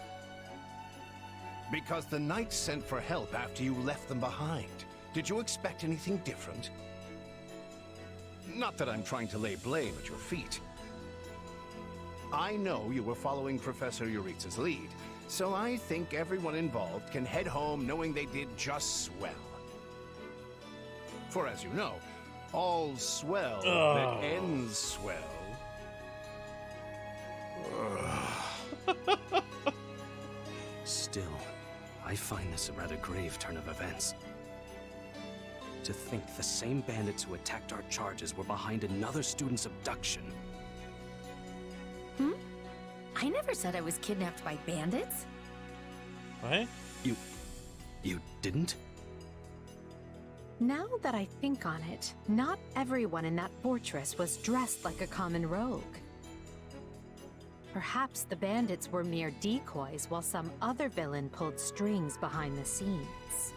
[SPEAKER 3] Because the knights sent for help after you left them behind. Did you expect anything different? Not that I'm trying to lay blame at your feet. I know you were following Professor Yuritsa's lead, so I think everyone involved can head home knowing they did just swell. For as you know, all swell that ends swell.
[SPEAKER 18] Still, I find this a rather grave turn of events. To think the same bandits who attacked our charges were behind another student's abduction.
[SPEAKER 16] Hmm? I never said I was kidnapped by bandits.
[SPEAKER 1] What?
[SPEAKER 18] You didn't?
[SPEAKER 2] Now that I think on it, not everyone in that fortress was dressed like a common rogue. Perhaps the bandits were mere decoys while some other villain pulled strings behind the scenes.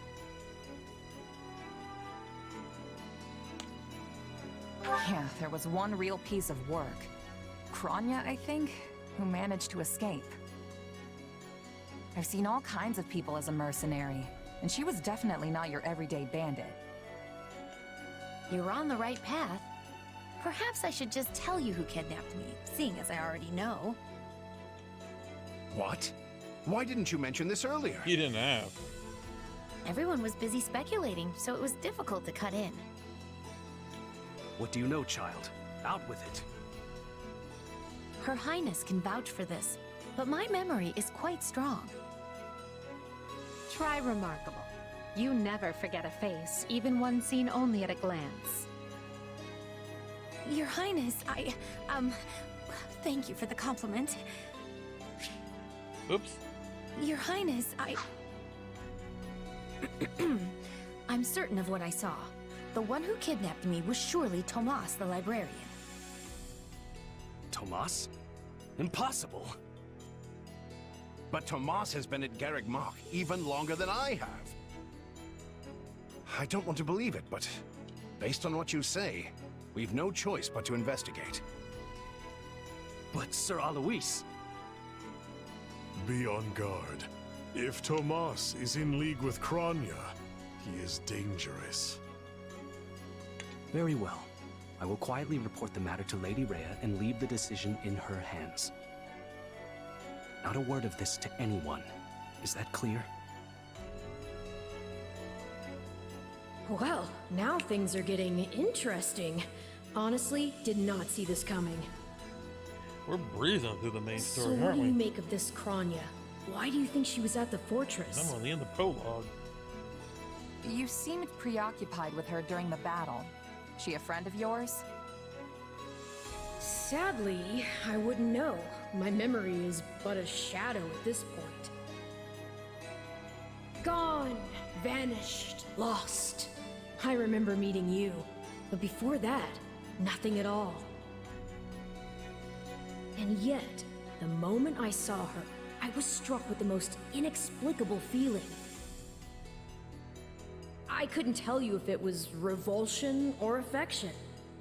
[SPEAKER 4] Yeah, there was one real piece of work. Kranya, I think, who managed to escape. I've seen all kinds of people as a mercenary, and she was definitely not your everyday bandit.
[SPEAKER 16] You're on the right path. Perhaps I should just tell you who kidnapped me, seeing as I already know.
[SPEAKER 3] What? Why didn't you mention this earlier?
[SPEAKER 1] You didn't have.
[SPEAKER 16] Everyone was busy speculating, so it was difficult to cut in.
[SPEAKER 18] What do you know, child? Out with it.
[SPEAKER 16] Her Highness can vouch for this, but my memory is quite strong.
[SPEAKER 2] Try remarkable. You never forget a face, even one seen only at a glance.
[SPEAKER 16] Your Highness, thank you for the compliment.
[SPEAKER 1] Oops.
[SPEAKER 5] Your Highness, I'm certain of what I saw. The one who kidnapped me was surely Tomas the librarian.
[SPEAKER 18] Tomas? Impossible!
[SPEAKER 3] But Tomas has been at Garreg Mach even longer than I have. I don't want to believe it, but based on what you say, we've no choice but to investigate.
[SPEAKER 18] But Sir Alois...
[SPEAKER 13] Be on guard. If Tomas is in league with Kranya, he is dangerous.
[SPEAKER 18] Very well. I will quietly report the matter to Lady Rhea and leave the decision in her hands. Not a word of this to anyone. Is that clear?
[SPEAKER 5] Well, now things are getting interesting. Honestly, did not see this coming.
[SPEAKER 1] We're breezing through the main story,
[SPEAKER 5] So what
[SPEAKER 1] aren't
[SPEAKER 5] do
[SPEAKER 1] we?
[SPEAKER 5] you make of this Kranya? Why do you think she was at the fortress?
[SPEAKER 1] I'm only in the prologue.
[SPEAKER 4] You seemed preoccupied with her during the battle. She a friend of yours?
[SPEAKER 5] Sadly, I wouldn't know. My memory is but a shadow at this point. Gone, vanished, lost. I remember meeting you, but before that, nothing at all. And yet, the moment I saw her, I was struck with the most inexplicable feeling. I couldn't tell you if it was revulsion or affection.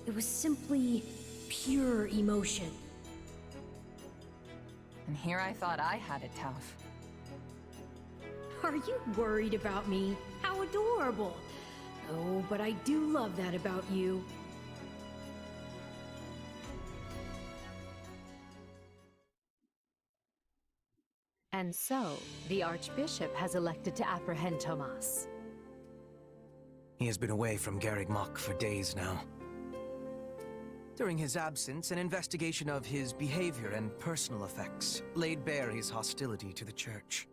[SPEAKER 5] It was simply pure emotion.
[SPEAKER 4] And here I thought I had it tough.
[SPEAKER 5] Are you worried about me? How adorable! Oh, but I do love that about you.
[SPEAKER 2] And so, the Archbishop has elected to apprehend Tomas.
[SPEAKER 6] He has been away from Garreg Mach for days now. During his absence, an investigation of his behavior and personal effects laid bare his hostility to the Church.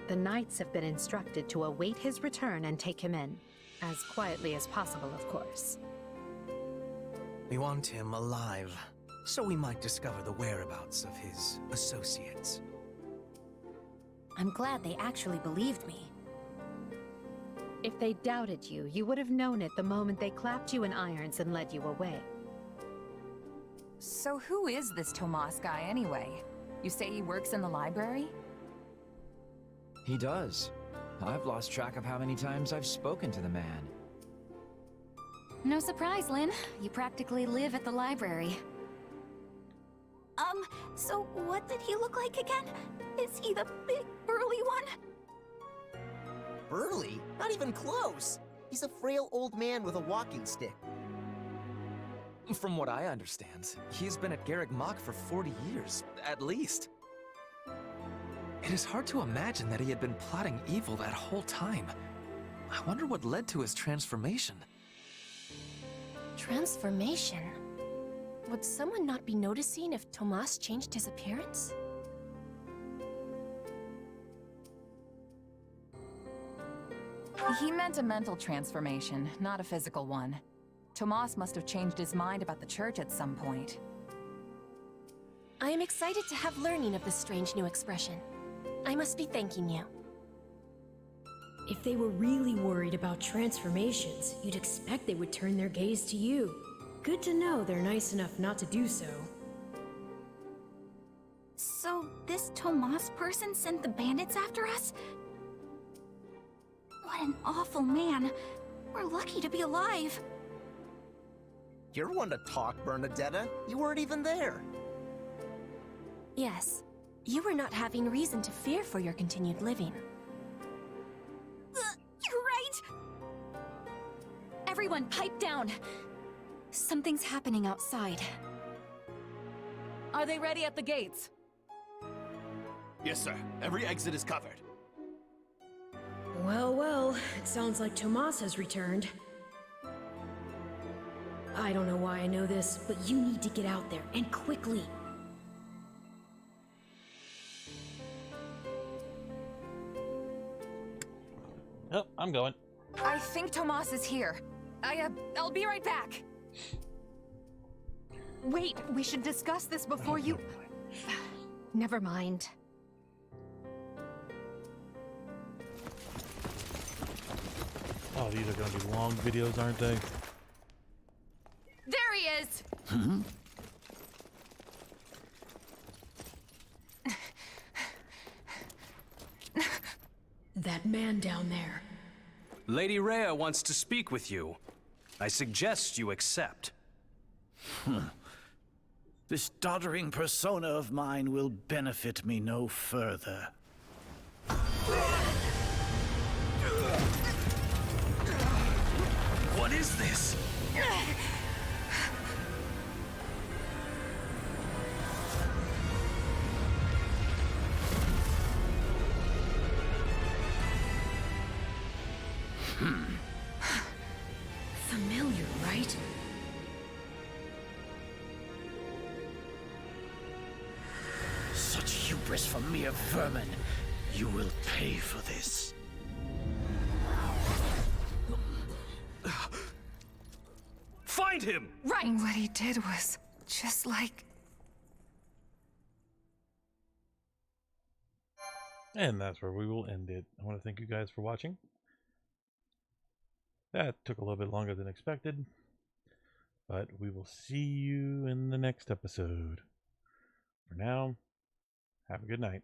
[SPEAKER 2] The Knights have been instructed to await his return and take him in. As quietly as possible, of course.
[SPEAKER 6] We want him alive, so we might discover the whereabouts of his associates.
[SPEAKER 15] I'm glad they actually believed me.
[SPEAKER 2] If they doubted you, you would have known it the moment they clapped you in irons and led you away.
[SPEAKER 4] So who is this Tomas guy anyway? You say he works in the library?
[SPEAKER 19] He does. I've lost track of how many times I've spoken to the man.
[SPEAKER 15] No surprise, Lynn. You practically live at the library. So what did he look like again? Is he the big, burly one?
[SPEAKER 14] Burly? Not even close. He's a frail old man with a walking stick.
[SPEAKER 17] From what I understand, he's been at Garreg Mach for 40 years, at least. It is hard to imagine that he had been plotting evil that whole time. I wonder what led to his transformation.
[SPEAKER 16] Transformation? Would someone not be noticing if Tomas changed his appearance?
[SPEAKER 4] He meant a mental transformation, not a physical one. Tomas must have changed his mind about the Church at some point.
[SPEAKER 16] I am excited to have learning of this strange new expression. I must be thanking you.
[SPEAKER 5] If they were really worried about transformations, you'd expect they would turn their gaze to you. Good to know they're nice enough not to do so.
[SPEAKER 15] So, this Tomas person sent the bandits after us? What an awful man. We're lucky to be alive.
[SPEAKER 14] You're one to talk, Bernadetta. You weren't even there.
[SPEAKER 16] Yes, you were not having reason to fear for your continued living.
[SPEAKER 15] You're right! Everyone, pipe down! Something's happening outside.
[SPEAKER 4] Are they ready at the gates?
[SPEAKER 20] Yes, sir. Every exit is covered.
[SPEAKER 5] Well, well, it sounds like Tomas has returned. I don't know why I know this, but you need to get out there, and quickly.
[SPEAKER 1] Yep, I'm going.
[SPEAKER 4] I think Tomas is here. I'll be right back. Wait, we should discuss this before you...
[SPEAKER 2] Never mind.
[SPEAKER 1] Oh, these are going to be long videos, aren't they?
[SPEAKER 4] There he is!
[SPEAKER 5] That man down there.
[SPEAKER 18] Lady Rhea wants to speak with you. I suggest you accept.
[SPEAKER 8] This doddering persona of mine will benefit me no further.
[SPEAKER 18] What is this?
[SPEAKER 5] Familiar, right?
[SPEAKER 8] Such hubris from mere vermin. You will pay for this.
[SPEAKER 18] Find him!
[SPEAKER 4] Right! What he did was just like...
[SPEAKER 1] And that's where we will end it. I want to thank you guys for watching. That took a little bit longer than expected, but we will see you in the next episode. For now, have a good night.